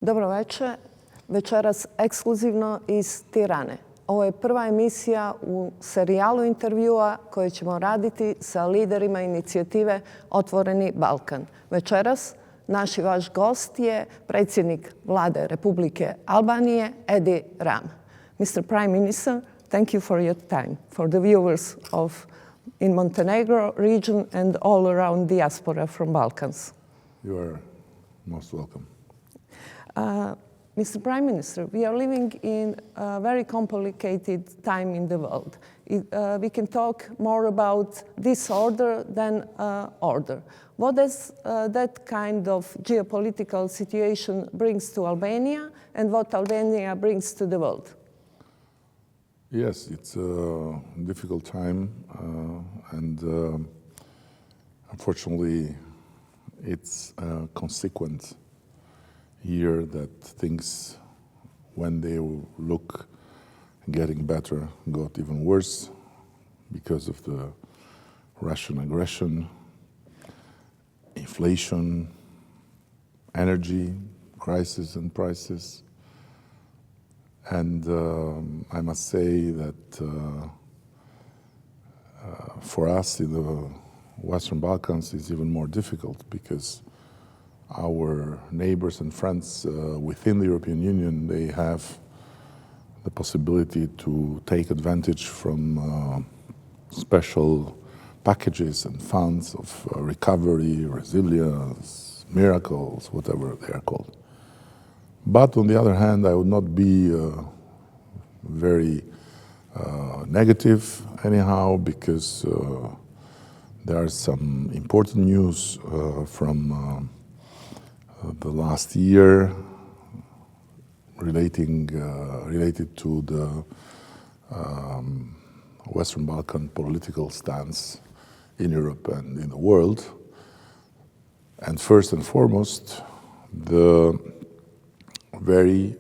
Dobro večer, večeras ekskluzivno iz Tirane. Ovo je prva emisija u serijalu intervjua koje ćemo raditi sa liderima inicijative Otvoreni Balkan. Večeras naš i vaš gost je predsjednik Vlade Republike Albanije, EDI RAMA. Mr. Prime Minister, thank you for your time. For the viewers in Montenegro region and all around diaspora from Balkans. You are most welcome. Mr. Prime Minister, we are living in a very complicated time in the world. We can talk more about disorder than order. What does that kind of geopolitical situation brings to Albania and what Albania brings to the world? Yes, it's a difficult time and unfortunately it's a consequent year that things, when they look getting better, got even worse because of the Russian aggression, inflation, energy crisis and prices. And I must say that for us in the Western Balkans it's even more difficult because our neighbors and friends within the European Union, they have the possibility to take advantage from special packages and funds of recovery, resilience, miracles, whatever they are called. But on the other hand, I would not be very negative anyhow because there are some important news from the last year related to the Western Balkan political stance in Europe and in the world. And first and foremost, the very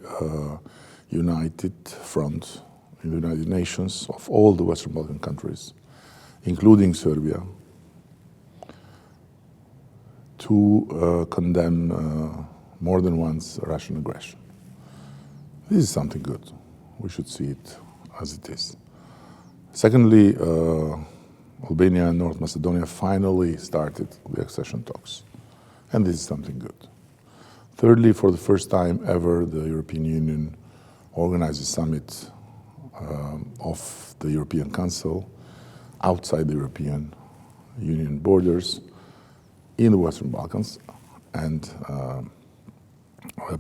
united front in the United Nations of all the Western Balkan countries, including Serbia, to condemn more than once Russian aggression. This is something good. We should see it as it is. Secondly, Albania and North Macedonia finally started the accession talks, and this is something good. Thirdly, for the first time ever, the European Union organized a summit of the European Council outside the European Union borders in the Western Balkans and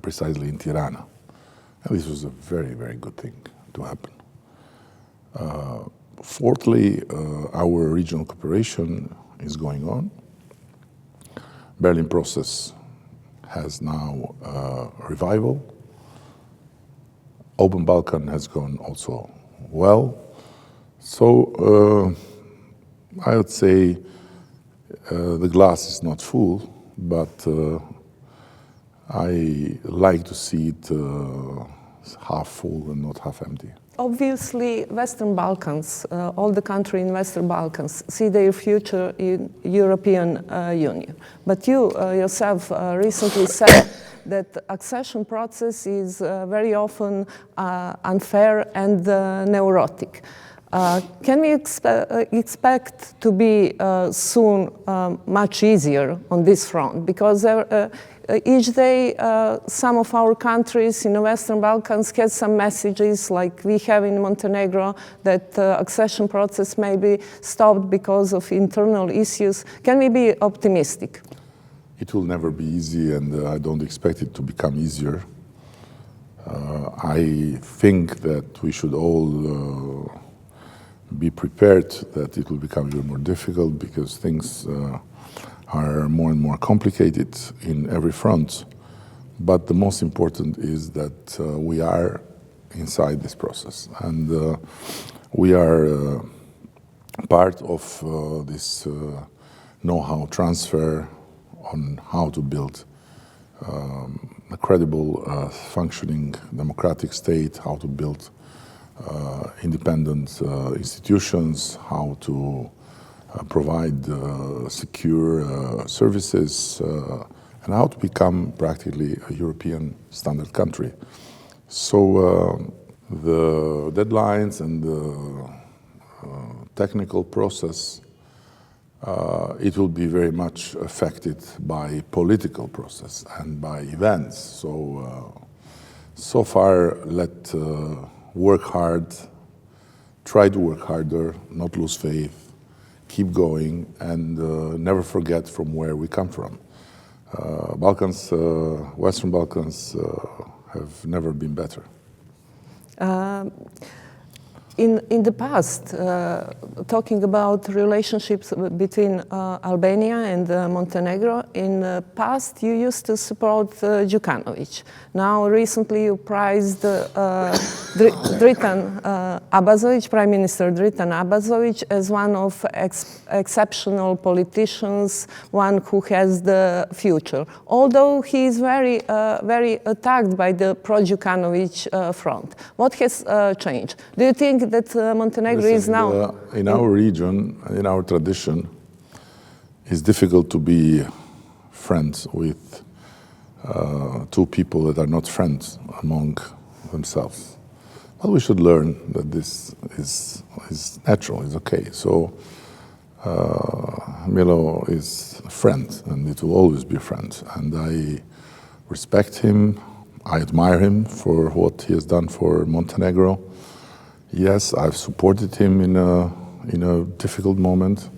precisely in Tirana. And this was a very, very good thing to happen. Fourthly, our regional cooperation is going on. Berlin process has now revival. Open Balkan has gone also well. So I would say the glass is not full, but I like to see it half full and not half empty. Obviously, Western Balkans, all the countries in Western Balkans see their future in European Union. But you yourself recently said that the accession process is very often unfair and neurotic. Can we expect to be soon much easier on this front? Because each day some of our countries in the Western Balkans get some messages like we have in Montenegro that the accession process may be stopped because of internal issues. Can we be optimistic? It will never be easy and I don't expect it to become easier. I think that we should all be prepared that it will become even more difficult because things are more and more complicated in every front. But the most important is that we are inside this process and we are part of this know-how transfer on how to build a credible, functioning democratic state, how to build independent institutions, how to provide secure services and how to become practically a European standard country. So the deadlines and the technical process, it will be very much affected by political process and by events. So far, let work hard, try to work harder, not lose faith, keep going, and never forget from where we come from. Balkans, Western Balkans have never been better. In the past, talking about relationships between Albania and Montenegro, in the past you used to support Djukanovic. Now recently you praised Dritan Abazovic, Prime Minister Dritan Abazovic, as one of exceptional politicians, one who has the future. Although he is very attacked by the pro-Djukanovic front. What has changed? Do you think that Montenegro is now... in our region, in our tradition, it's difficult to be friends with two people that are not friends among themselves. But we should learn that this is natural, is okay. So Milo is a friend, and it will always be a friend. And I respect him, I admire him for what he has done for Montenegro. Yes, I've supported him in a difficult moment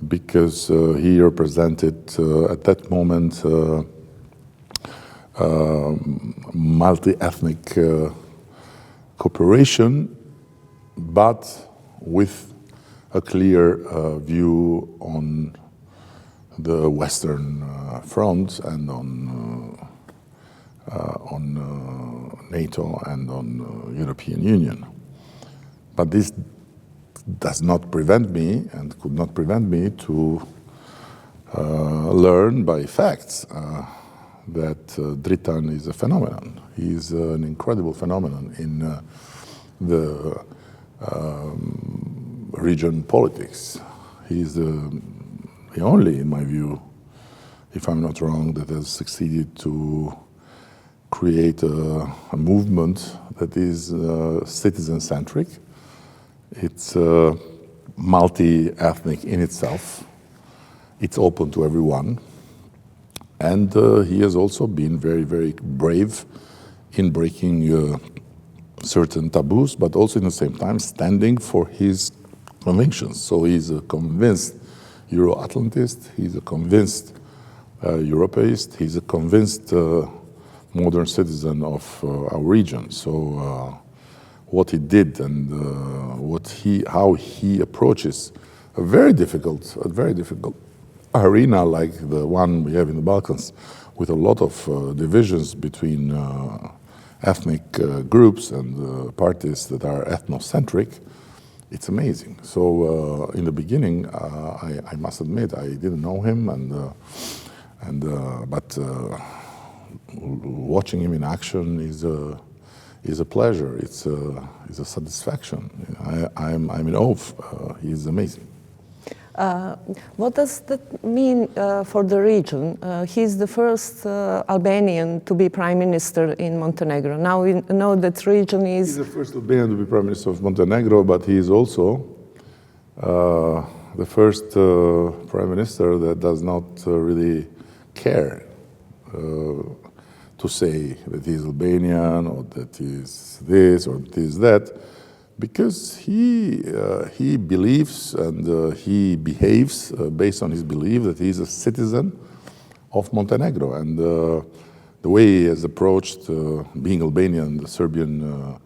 because he represented at that moment multi-ethnic cooperation, but with a clear view on the Western front and on NATO and on European Union. But this does not prevent me and could not prevent me to learn by facts that Dritan is a phenomenon. He is an incredible phenomenon in the region politics. He is the only, in my view, if I'm not wrong, that has succeeded to create a movement that is citizen-centric. It's multi-ethnic in itself. It's open to everyone. And he has also been very, very brave in breaking certain taboos, but also in the same time standing for his convictions. So he's a convinced Euro-Atlantist, he's a convinced Europeist, he's a convinced modern citizen of our region. So what he did and how he approaches a very difficult arena like the one we have in the Balkans, with a lot of divisions between ethnic groups and parties that are ethnocentric. It's amazing. So in the beginning, I must admit, I didn't know him, but watching him in action is a pleasure. It's a satisfaction. I'm in awe. He's amazing. What does that mean for the region? He's the first Albanian to be prime minister in Montenegro. Now we know that region is... He's the first Albanian to be prime minister of Montenegro, but he is also the first prime minister that does not really care to say that he's Albanian or that he's this or that he's that, because he believes and he behaves based on his belief that he's a citizen of Montenegro. And the way he has approached being Albanian, the Serbian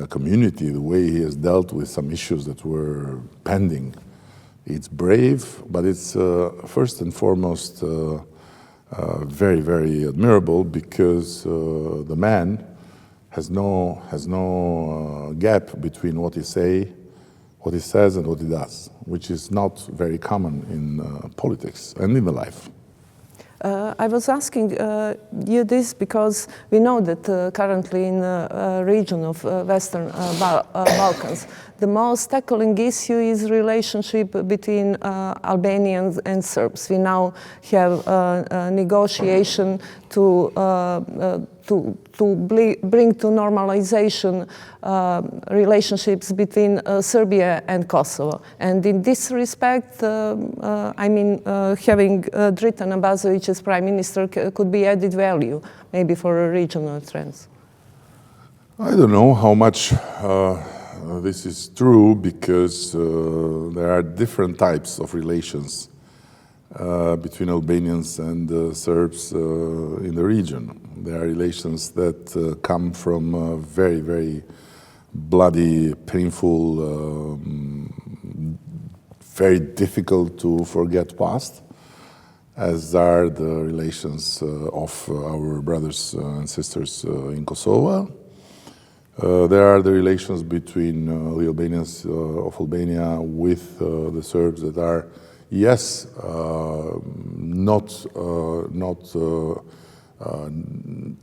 community, the way he has dealt with some issues that were pending, it's brave, but it's first and foremost very, very admirable, because the man has no gap between what he says and what he does, which is not very common in politics and in the life. I was asking you this because we know that currently in the region of Western Balkans, the most tackling issue is relationship between Albanians and Serbs. We now have a negotiation to bring to normalization relationships between Serbia and Kosovo. And in this respect, I mean, having Dritan Abazovic as prime minister could be added value, maybe for regional trends. I don't know how much this is true, because there are different types of relations between Albanians and Serbs in the region. There are relations that come from very, very bloody, painful, very difficult to forget past, as are the relations of our brothers and sisters in Kosovo. There are the relations between the Albanians of Albania with the Serbs that are, yes, not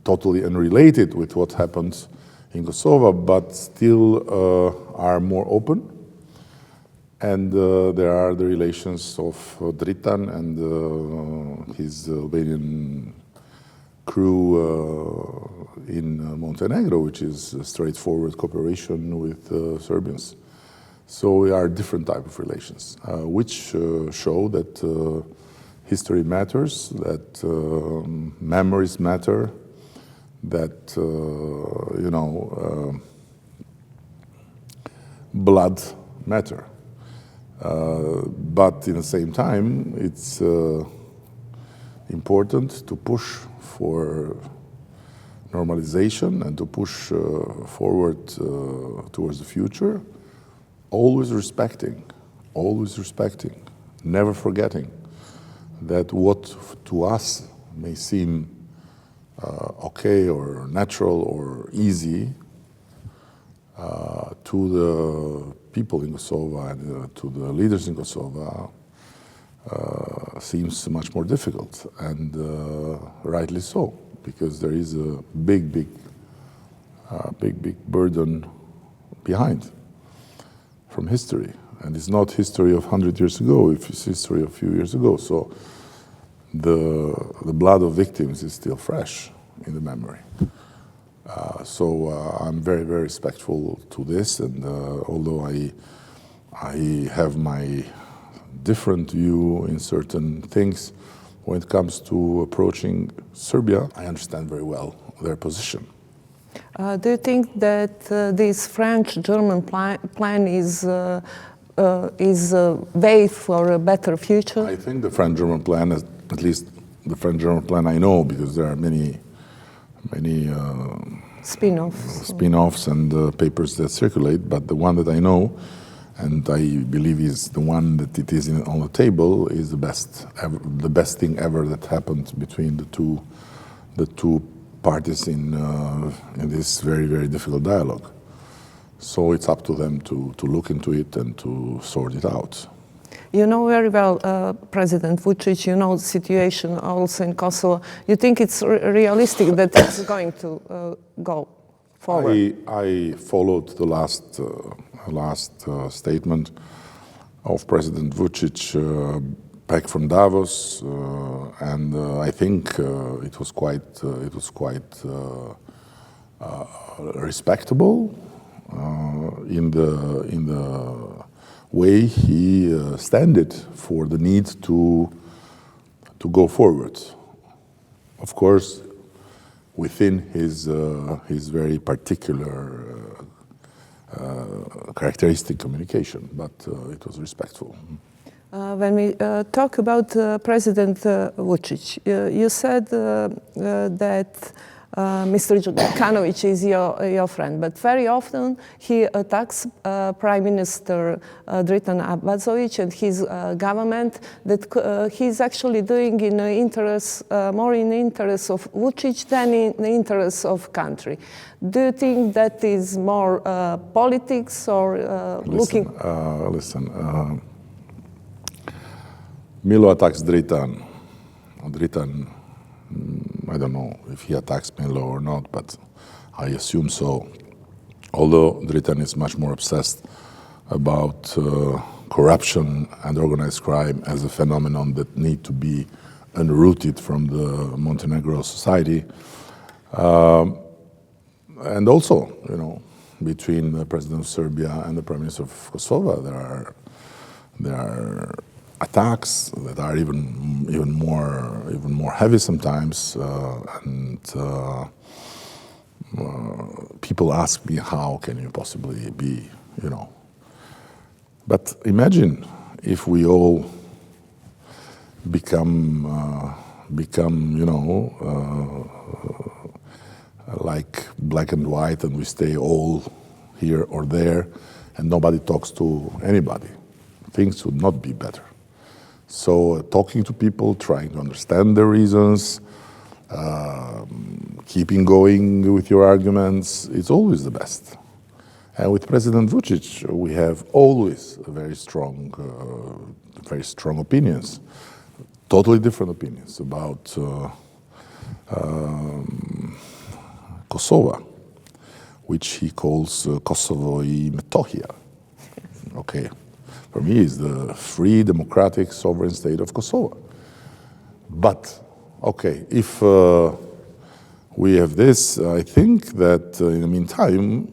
totally unrelated with what happened in Kosovo, but still are more open. And there are the relations of Dritan and his Albanian crew in Montenegro, which is a straightforward cooperation with Serbians. So we are different type of relations, which show that history matters, that memories matter, that blood matter. But in the same time, it's important to push for normalization and to push forward towards the future, always respecting, never forgetting that what to us may seem okay or natural or easy, to the people in Kosovo and to the leaders in Kosovo seems much more difficult, and rightly so, because there is a big burden behind from history, and it's not history of 100 years ago, it's history of a few years ago. So the blood of victims is still fresh in the memory. So I'm very, very respectful to this, and although I have my different view in certain things when it comes to approaching Serbia, I understand very well their position. Do you think that this French-German plan is a way for a better future? I think the French-German plan, at least the French-German plan I know, because there are many spin-offs and papers that circulate, but the one that I know, and I believe is the one that it is on the table, is the best thing ever that happened between the two parties in this very, very difficult dialogue. So it's up to them to look into it and to sort it out. You know very well President Vucic, you know the situation also in Kosovo. You think it's realistic that it's going to go forward? I followed the last statement of President Vucic back from Davos, and I think it was quite respectable in the way he standed for the need to go forward. Of course, within his very particular characteristic communication, but it was respectful. When we talk about President Vucic, you said that Mr. Djukanovic is your friend, but very often he attacks Prime Minister Dritan Abazovic and his government, that he's actually doing in the interest, more in the interest of Vucic than in the interest of country. Do you think that is more politics or looking? Listen, Milo attacks Dritan. Dritan, I don't know if he attacks Melo or not, but I assume so. Although Dritan is much more obsessed about corruption and organized crime as a phenomenon that need to be unrooted from the Montenegro society. And also, between the President of Serbia and the Prime Minister of Kosovo, there are attacks that are even more heavy sometimes, and people ask me, how can you possibly be, But imagine if we all become like black and white, and we stay all here or there, and nobody talks to anybody. Things would not be better. So talking to people, trying to understand their reasons, keeping going with your arguments, it's always the best. And with President Vucic, we have always very strong opinions, totally different opinions about Kosovo, which he calls Kosovo I Metohija. Okay, for me, it's the free, democratic, sovereign state of Kosovo. But okay, if we have this, I think that in the meantime,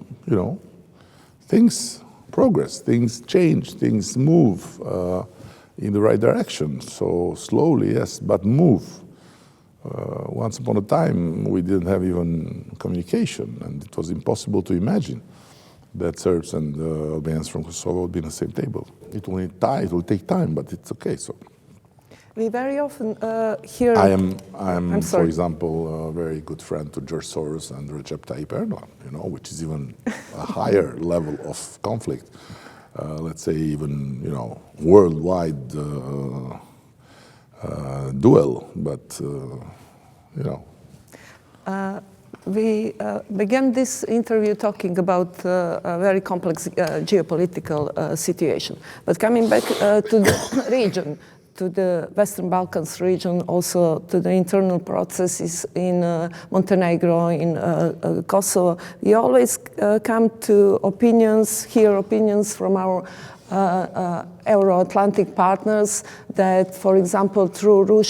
things progress, things change, things move in the right direction. So slowly, yes, but move. Once upon a time, we didn't have even communication, and it was impossible to imagine that Serbs and Albanians from Kosovo would be in the same table. It will take time, but it's okay. So we very often hear. I am, for example, a very good friend to George Soros and Recep Tayyip Erdogan, which is even a higher level of conflict. Let's say even, worldwide duel, but, We began this interview talking about a very complex geopolitical situation. But coming back to the region, to the Western Balkans region, also to the internal processes in Montenegro, in Kosovo, we always come to hear opinions from our Euro-Atlantic partners that, for example, through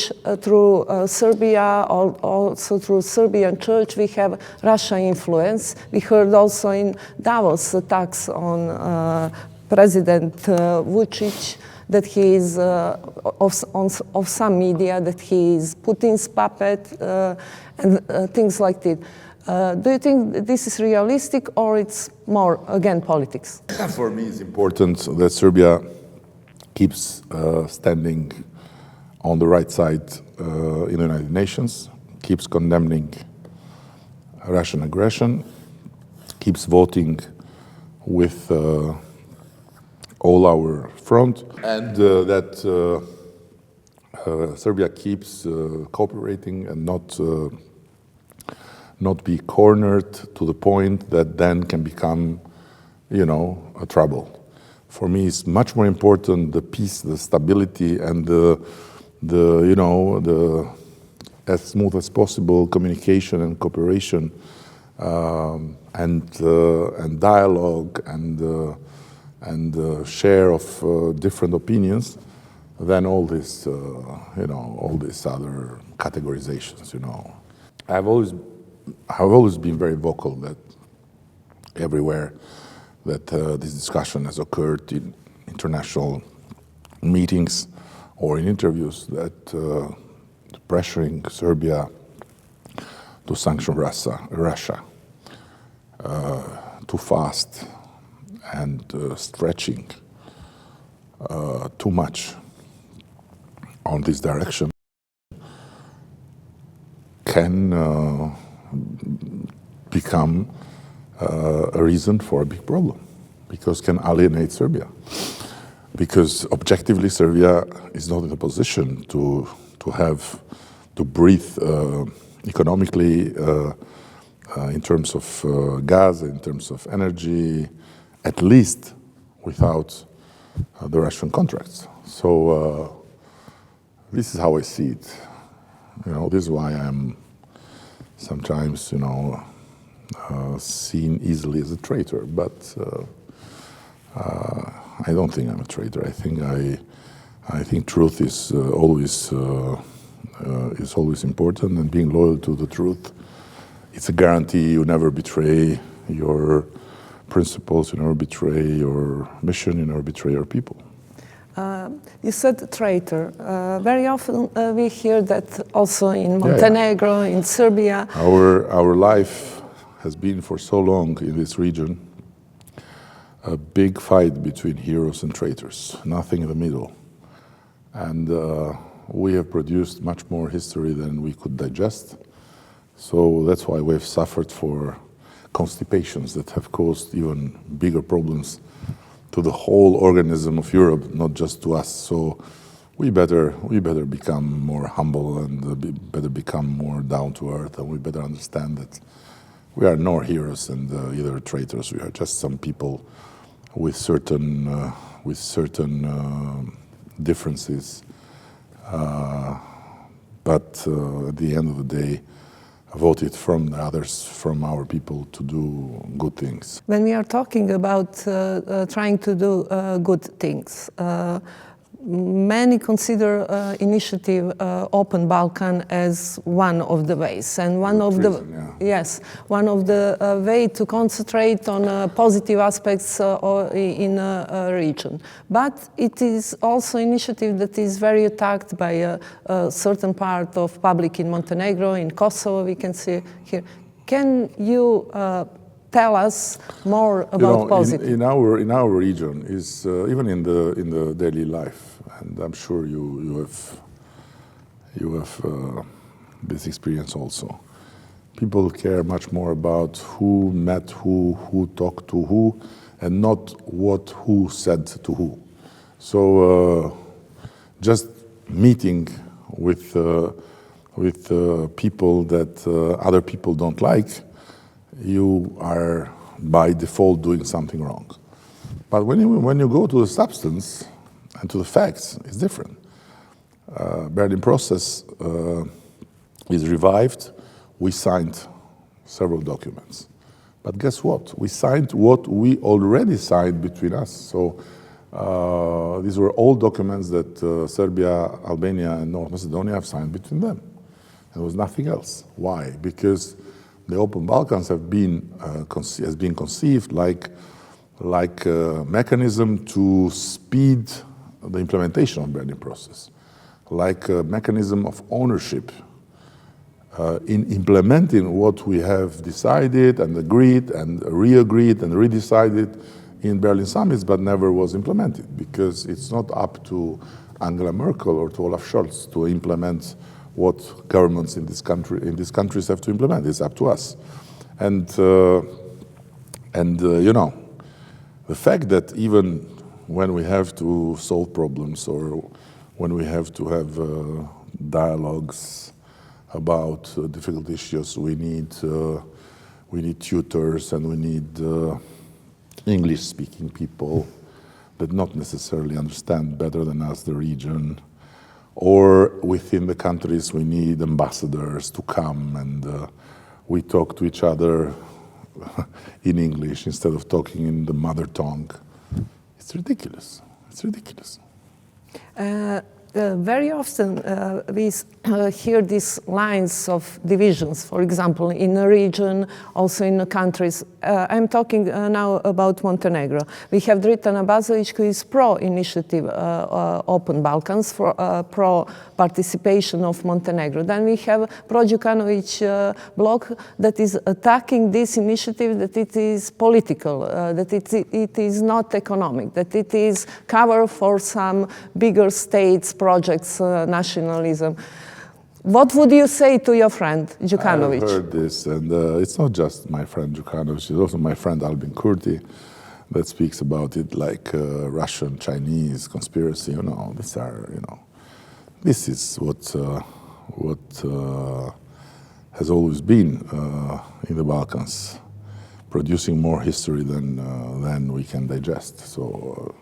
Serbia, or also through Serbian church, we have Russia influence. We heard also in Davos attacks on President Vucic, that he is of some media, that he is Putin's puppet, and things like that. Do you think this is realistic, or it's more, again, politics? For me, it's important that Serbia keeps standing on the right side in the United Nations, keeps condemning Russian aggression, keeps voting with all our front, and that Serbia keeps cooperating and not be cornered to the point that then can become, a trouble. For me, it's much more important the peace, the stability, and the as smooth as possible communication and cooperation, and dialogue and share of different opinions than all this, all these other categorizations. I've always been very vocal that everywhere that this discussion has occurred in international meetings or in interviews, that pressuring Serbia to sanction Russia too fast and stretching too much on this direction can become a reason for a big problem, because can alienate Serbia. Because objectively, Serbia is not in a position to breathe economically in terms of gas, in terms of energy, at least without the Russian contracts. So this is how I see it. This is why I'm sometimes, seen easily as a traitor. But I don't think I'm a traitor. I think truth is always important, and being loyal to the truth, it's a guarantee you never betray your principles, you never betray your mission, you never betray your people. You said traitor. Very often we hear that also in Montenegro, in Serbia. Our life has been for so long in this region a big fight between heroes and traitors, nothing in the middle. And we have produced much more history than we could digest. So that's why we've suffered for constipations that have caused even bigger problems to the whole organism of Europe, not just to us. So we better become more humble and better become more down to earth, and we better understand that we are nor heroes and either traitors. We are just some people with certain differences, but at the end of the day, voted from the others, from our people, to do good things. When we are talking about trying to do good things, many consider initiative Open Balkan as one of the ways, and one of the way to concentrate on positive aspects in a region. But it is also initiative that is very attacked by a certain part of public in Montenegro, in Kosovo. We can see here. Can you tell us more about positive? In our region is even in the daily life, and I'm sure you have this experience also. People care much more about who met who talked to who, and not what who said to who. So just meeting with people that other people don't like, you are by default doing something wrong. But when you go to the substance and to the facts, it's different. Berlin process is revived. We signed several documents. But guess what? We signed what we already signed between us. So these were all documents that Serbia, Albania, and North Macedonia have signed between them. There was nothing else. Why? Because the Open Balkans has been conceived like a mechanism to speed the implementation of the Berlin process, like a mechanism of ownership in implementing what we have decided and agreed and re-agreed and redecided in Berlin summits, but never was implemented, because it's not up to Angela Merkel or to Olaf Scholz to implement what governments in these countries have to implement. It's up to us. And you know, the fact that even when we have to solve problems or when we have to have dialogues about difficult issues, we need tutors and we need English-speaking people that not necessarily understand better than us the region. Or within the countries, we need ambassadors to come and we talk to each other in English instead of talking in the mother tongue. It's ridiculous. It's ridiculous. Very often we hear these lines of divisions, for example, in a region, also in the countries. I'm talking now about Montenegro. We have Dritan Abazovic, who is pro-initiative Open Balkans, for pro-participation of Montenegro. Then we have pro-Djukanovic bloc that is attacking this initiative, that it is political, that it is not economic, that it is cover for some bigger states, projects, nationalism. What would you say to your friend, Djukanovic? I've heard this, and it's not just my friend Djukanovic, it's also my friend Albin Kurti that speaks about it like Russian, Chinese conspiracy. You know, these are, you know, this is what has always been in the Balkans, producing more history than we can digest. So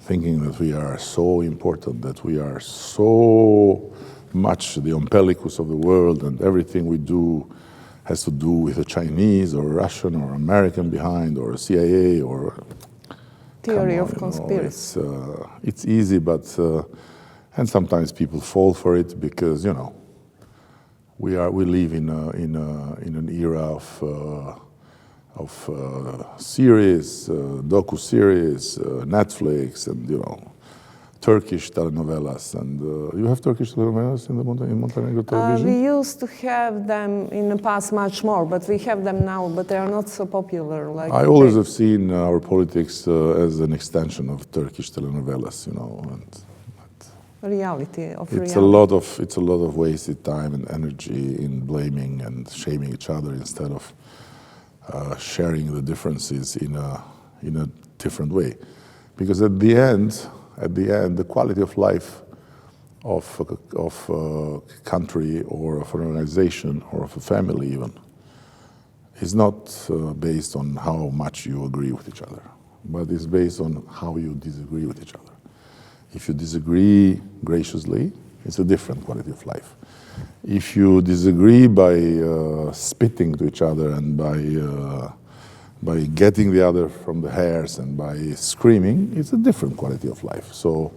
thinking that we are so important, that we are so much the umbilicus of the world and everything we do has to do with a Chinese or a Russian or American behind or a CIA or theory of conspiracy. It's easy, but and sometimes people fall for it because we live in an era of series, docu-series, Netflix, and Turkish telenovelas. And you have Turkish telenovelas in Montenegro television? We used to have them in the past much more, but we have them now, but they are not so popular. I always have seen our politics as an extension of Turkish telenovelas, reality of it's reality. It's a lot of wasted time and energy in blaming and shaming each other instead of sharing the differences in a different way, because at the end, the quality of life of a country or of an organization or of a family even is not based on how much you agree with each other, but is based on how you disagree with each other. If you disagree graciously, it's a different quality of life. If you disagree by spitting to each other and by getting the other from the hairs and by screaming, it's a different quality of life. So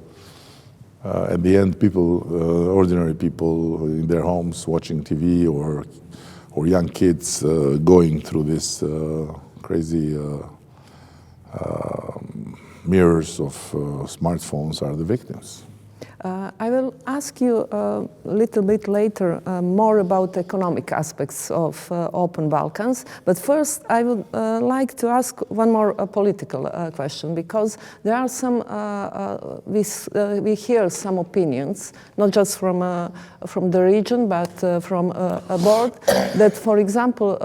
at the end, ordinary people in their homes watching TV or young kids going through this crazy mirrors of smartphones are the victims. I will ask you a little bit later more about economic aspects of Open Balkans, but first I would like to ask one more political question, because there are some, we hear some opinions, not just from the region, but from abroad, that, for example,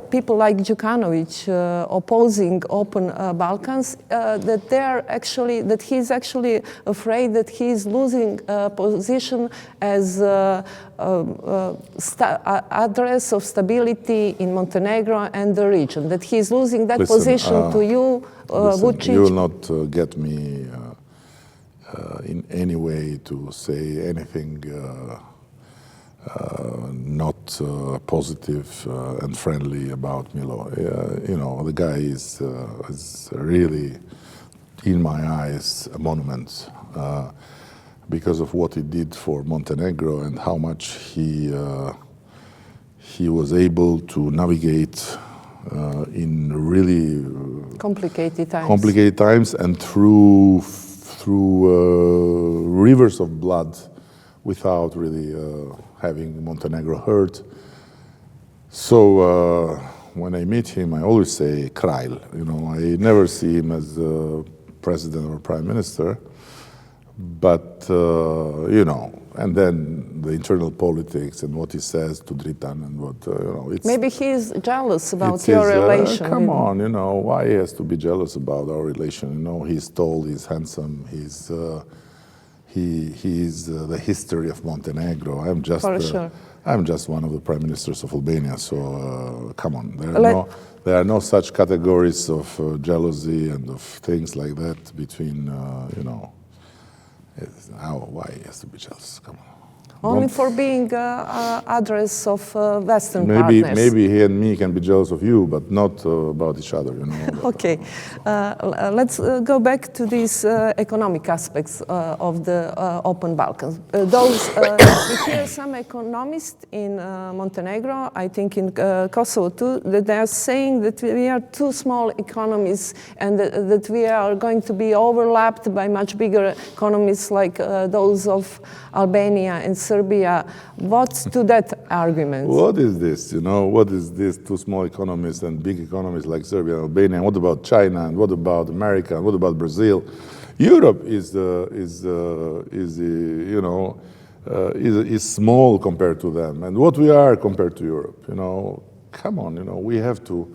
people like Djukanovic opposing Open Balkans, that he's actually afraid that he's losing position as address of stability in Montenegro and the region, that he's losing that position to you, Vucic. You will not get me in any way to say anything not positive and friendly about Milo. The guy is really, in my eyes, a monument because of what he did for Montenegro and how much he was able to navigate in really complicated times and through rivers of blood without really having Montenegro hurt. So when I meet him, I always say Kralj. I never see him as a president or prime minister, but and then the internal politics and what he says to Dritan and what it's. Maybe he's jealous about your relation. Come on, why he has to be jealous about our relation? He's tall, he's handsome, he's the history of Montenegro. I'm just one of the prime ministers of Albania. So come on, there are no such categories of jealousy and of things like that between why he has to be jealous? Come on. Only for being address of Western partners. Maybe he and me can be jealous of you, but not about each other. Okay, let's go back to these economic aspects of the Open Balkans. We hear some economists in Montenegro, I think in Kosovo too, that they are saying that we are two small economies and that we are going to be overlapped by much bigger economies like those of Albania and Serbia. What's to that argument? What is this? What is this? Two small economies and big economies like Serbia and Albania. And what about China? And what about America? And what about Brazil? Europe is small compared to them. And what we are compared to Europe? Come on. We have to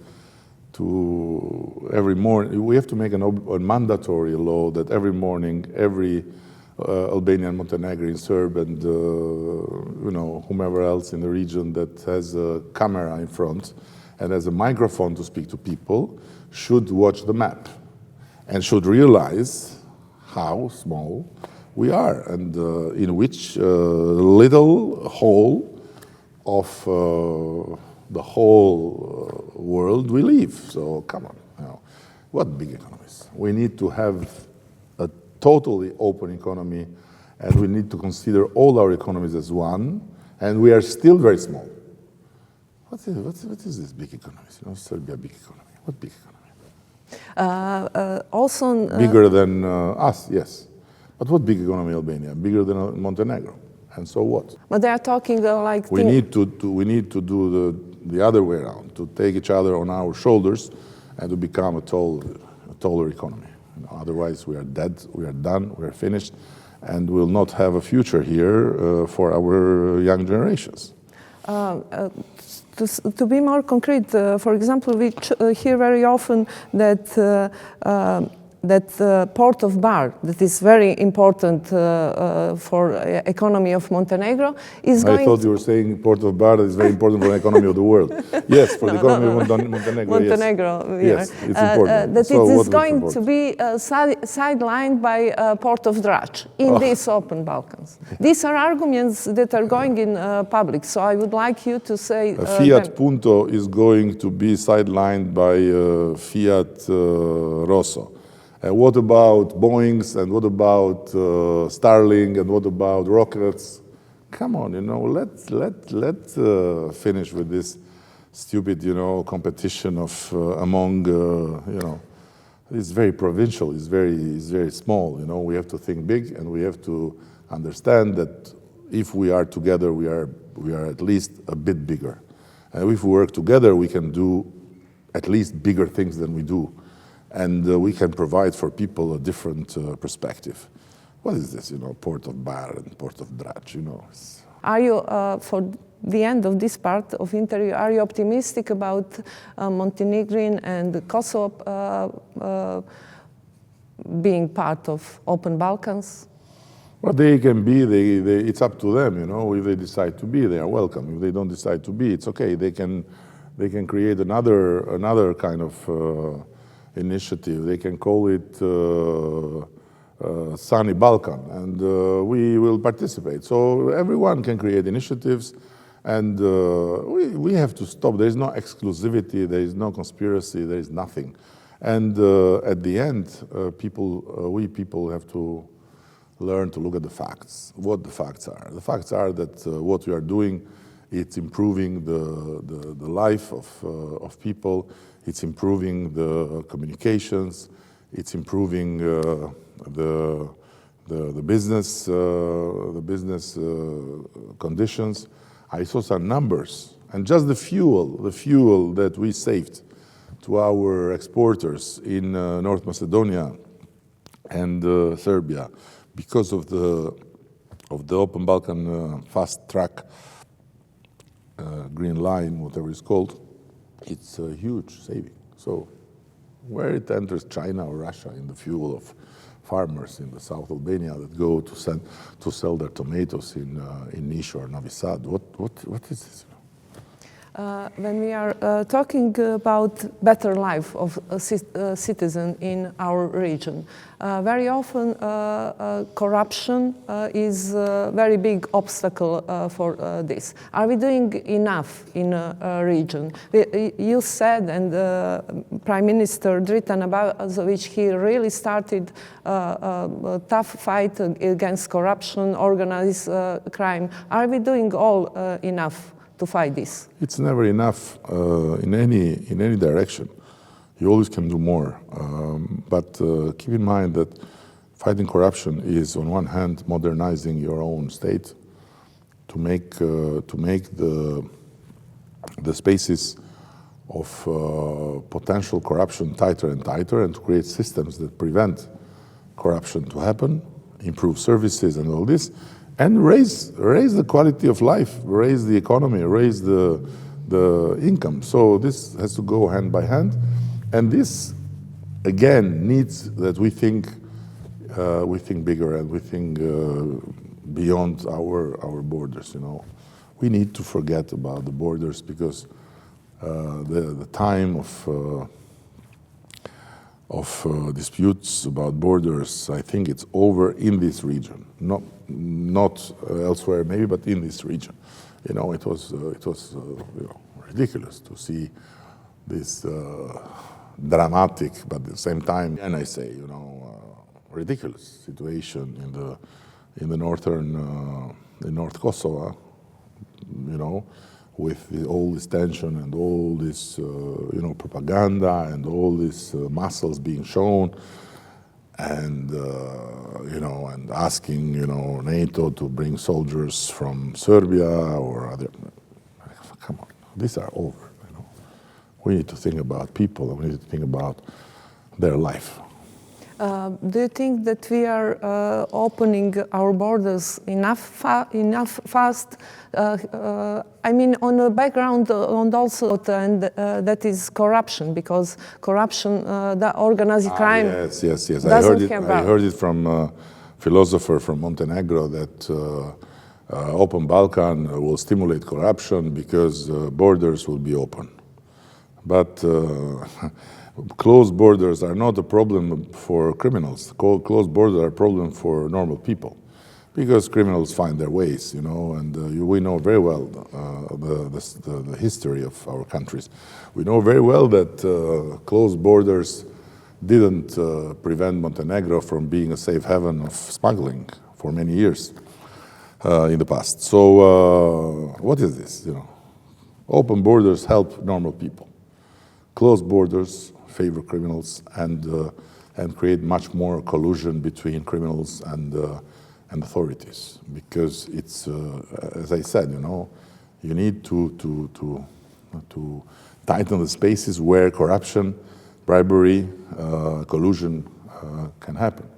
every morning we have to make a mandatory law that every morning every Albanian, Montenegrin, Serb, and whomever else in the region that has a camera in front and has a microphone to speak to people should watch the map and should realize how small we are and in which little hole of the whole world we live. So come on, What big economies? We need to have a totally open economy, and we need to consider all our economies as one, and we are still very small. What is this big economy? Serbia, big economy. What big economy? Bigger than us, yes. But what big economy Albania? Bigger than Montenegro. And so what? But they are talking like... We need to do the other way around, to take each other on our shoulders and to become a taller economy. Otherwise, we are dead, we are done, we are finished, and we'll not have a future here for our young generations. To be more concrete, for example, we hear very often that port of Bar, that is very important for economy of Montenegro, is going... I thought you were saying port of Bar is very important for the economy of the world. Yes, for the economy of Montenegro, Montenegro, yes. Yes, it's important. That it is going to be sidelined by port of Drac in these open Balkans. These are arguments that are going in public, so I would like you to say... Fiat Punto is going to be sidelined by Fiat Rosso. What about Boeings, and what about Starlink, and what about rockets? Come on, let's finish with this stupid, competition of among, it's very provincial, it's very small. We have to think big, and we have to understand that if we are together, we are at least a bit bigger. And if we work together, we can do at least bigger things than we do. And we can provide for people a different perspective. What is this, Port of Bar and Port of Drac, Are you, for the end of this part of interview, are you optimistic about Montenegrin and Kosovo being part of open Balkans? Well, they can be, it's up to them, if they decide to be, they are welcome. If they don't decide to be, it's okay. They can create another kind of initiative. They can call it Sunny Balkan, and we will participate. So everyone can create initiatives, and we have to stop. There is no exclusivity, there is no conspiracy, there is nothing. And at the end, we people have to learn to look at the facts, what the facts are. The facts are that what we are doing, it's improving the life of people. It's improving the communications. It's improving the business conditions. I saw some numbers, and just the fuel that we saved to our exporters in North Macedonia and Serbia, because of the Open Balkan fast track green line, whatever it's called. It's a huge saving. So where it enters China or Russia in the fuel of farmers in the South Albania that go to sell their tomatoes in Niš or Novi Sad, what is this? When we are talking about better life of a citizen in our region, very often corruption is a very big obstacle for this. Are we doing enough in a region? You said, and Prime Minister Dritan Abazovic, he really started a tough fight against corruption, organized crime. Are we doing all enough to fight this? It's never enough in any direction. You always can do more. But keep in mind that fighting corruption is, on one hand, modernizing your own state to make the spaces of potential corruption tighter and tighter, and to create systems that prevent corruption to happen, improve services and all this, and raise the quality of life, raise the economy, raise the income. So this has to go hand by hand, and this again needs that we think bigger, and we think beyond our borders. We need to forget about the borders, because the time of disputes about borders, I think it's over in this region, not elsewhere maybe, but in this region. It was ridiculous to see this dramatic, but at the same time, and I say, ridiculous situation in the in North Kosovo, with all this tension and all this, propaganda and all these muscles being shown, and and asking, NATO to bring soldiers from Serbia or other. Come on, these are over. We need to think about people, and we need to think about their life. Do you think that we are opening our borders enough fast? I mean, on the background, and also, and that is corruption, because corruption, the organized crime. Yes. I heard it from a philosopher from Montenegro that open Balkan will stimulate corruption because borders will be open. But closed borders are not a problem for criminals. Closed borders are a problem for normal people, because criminals find their ways, and we know very well the history of our countries. We know very well that closed borders didn't prevent Montenegro from being a safe haven of smuggling for many years in the past. So what is this? Open borders help normal people. Closed borders favor criminals and create much more collusion between criminals and authorities, because it's as I said, you need to tighten the spaces where corruption, bribery, collusion can happen,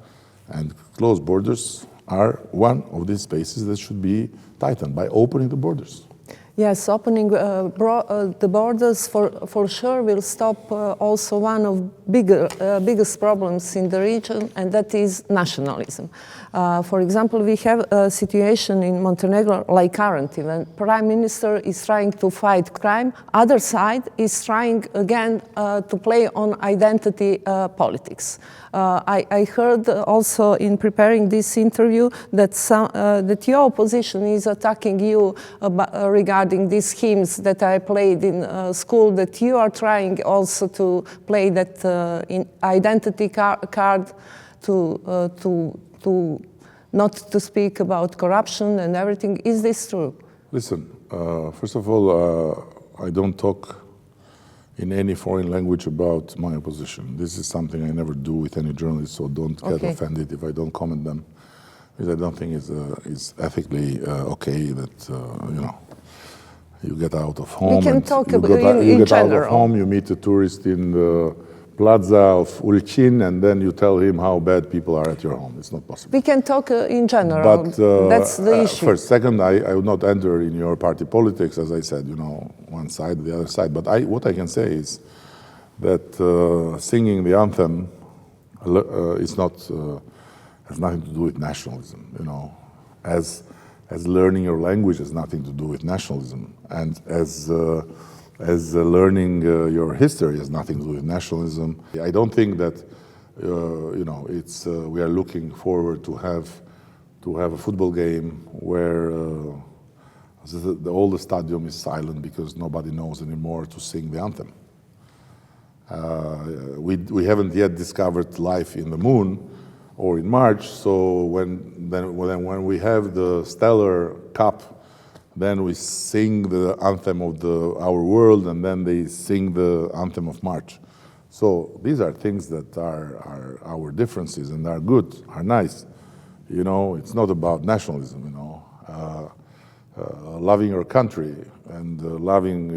and closed borders are one of these spaces that should be tightened by opening the borders. Yes, opening the borders for sure will stop also one of biggest problems in the region, and that is nationalism. For example, we have a situation in Montenegro like currently, when Prime Minister is trying to fight crime, other side is trying again to play on identity politics. I heard also in preparing this interview that that your opposition is attacking you regarding these schemes that I played in school, that you are trying also to play that in identity card to not to speak about corruption and everything. Is this true? Listen, first of all, I don't talk in any foreign language about my opposition. This is something I never do with any journalist, so don't get offended if I don't comment them, because I don't think it's ethically okay that you get out of home. We can talk about you in get out general. of home, you meet a tourist in the plaza of Ulcin, and then you tell him how bad people are at your home. It's not possible. We can talk in general. But that's the issue. First, second, I would not enter in your party politics, as I said, one side, the other side. But what I can say is that singing the anthem is not has nothing to do with nationalism. As learning your language has nothing to do with nationalism, and as learning your history has nothing to do with nationalism. I don't think that it's we are looking forward to have a football game where all the stadium is silent because nobody knows anymore to sing the anthem. We haven't yet discovered life in the moon or in March, so when we have the Stellar Cup, then we sing the anthem of our world, and then they sing the anthem of March. So these are things that are our differences and are good, are nice. It's not about nationalism. Loving your country and loving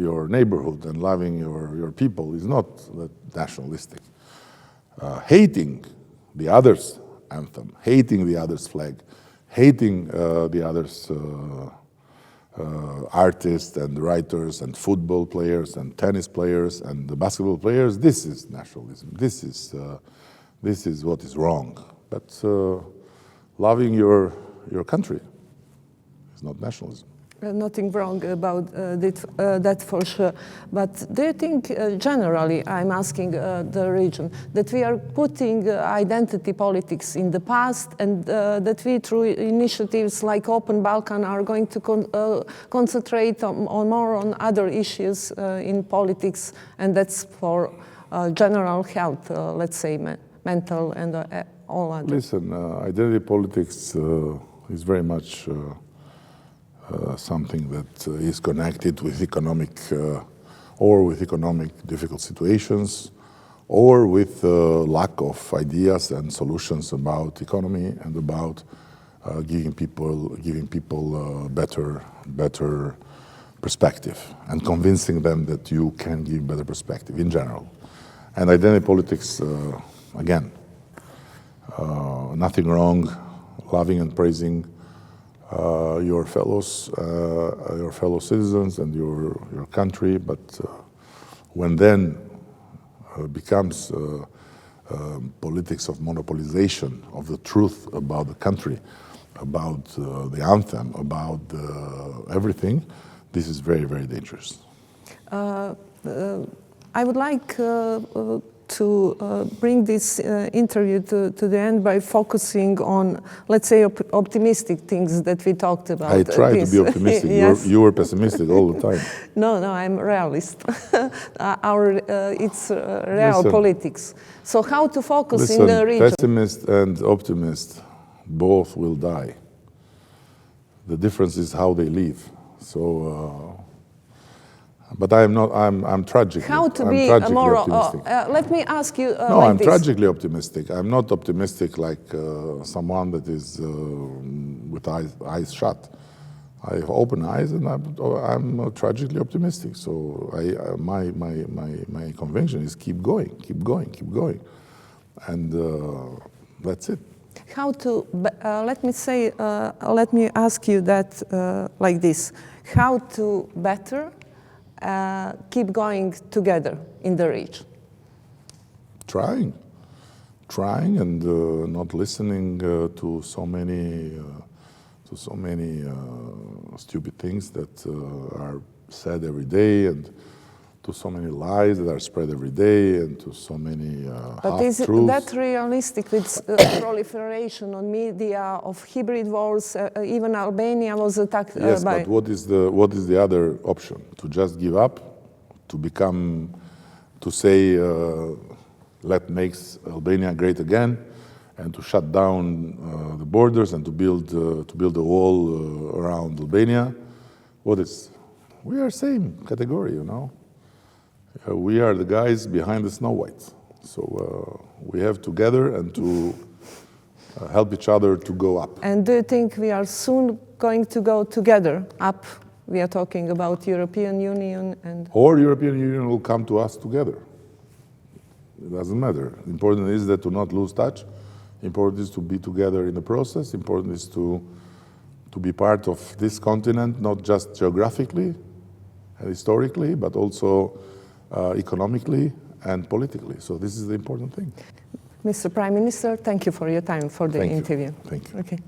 your neighborhood and loving your people is not nationalistic. Hating the other's anthem, hating the other's flag, hating the other's artists and writers and football players and tennis players and the basketball players, this is nationalism. This is what is wrong. But loving your country is not nationalism. Nothing wrong about that for sure. But do you think generally, I'm asking the region, that we are putting identity politics in the past, and that we through initiatives like Open Balkan are going to concentrate more on other issues in politics, and that's for general health, let's say mental and all other? Listen, identity politics is very much something that is connected with economic difficult situations, or with lack of ideas and solutions about economy and about giving people better perspective and convincing them that you can give better perspective in general. And identity politics, again, nothing wrong, loving and praising your fellow citizens and your country, but when then becomes politics of monopolization of the truth about the country, about the anthem, about everything, this is very, very dangerous. I would like to bring this interview to the end by focusing on, let's say, optimistic things that we talked about. I try to be optimistic. Yes. You were pessimistic all the time. No, I'm realist. It's real Listen, politics. So how to focus listen, in the region? Pessimist and optimist both will die. The difference is how they live. So, but I'm tragically. How to I'm be tragically more? optimistic. Let me ask you. No, like I'm this. tragically optimistic. I'm not optimistic like someone that is with eyes shut. I have open eyes, and I'm tragically optimistic. So my conviction is keep going, and that's it. How to? Let me ask you that like this: how to better keep going together in the region? Trying, and not listening to so many stupid things that are said every day, and to so many lies that are spread every day, and to so many But is half-truths. that realistic with proliferation on media of hybrid wars? Even Albania was attacked Yes, by... but what is the other option? To just give up, to say, let make Albania great again, and to shut down the borders and to build a wall around Albania? What is? We are same category, you know. We are the guys behind the Snow White. So we have together and to help each other to go up. And do you think we are soon going to go together up? We are talking about European Union and... Or European Union will come to us together. It doesn't matter. Important is that to not lose touch. Important is to be together in the process. Important is to be part of this continent, not just geographically and historically, but also economically and politically. So this is the important thing. Mr. Prime Minister, thank you for your time for the interview. Thank you. Okay.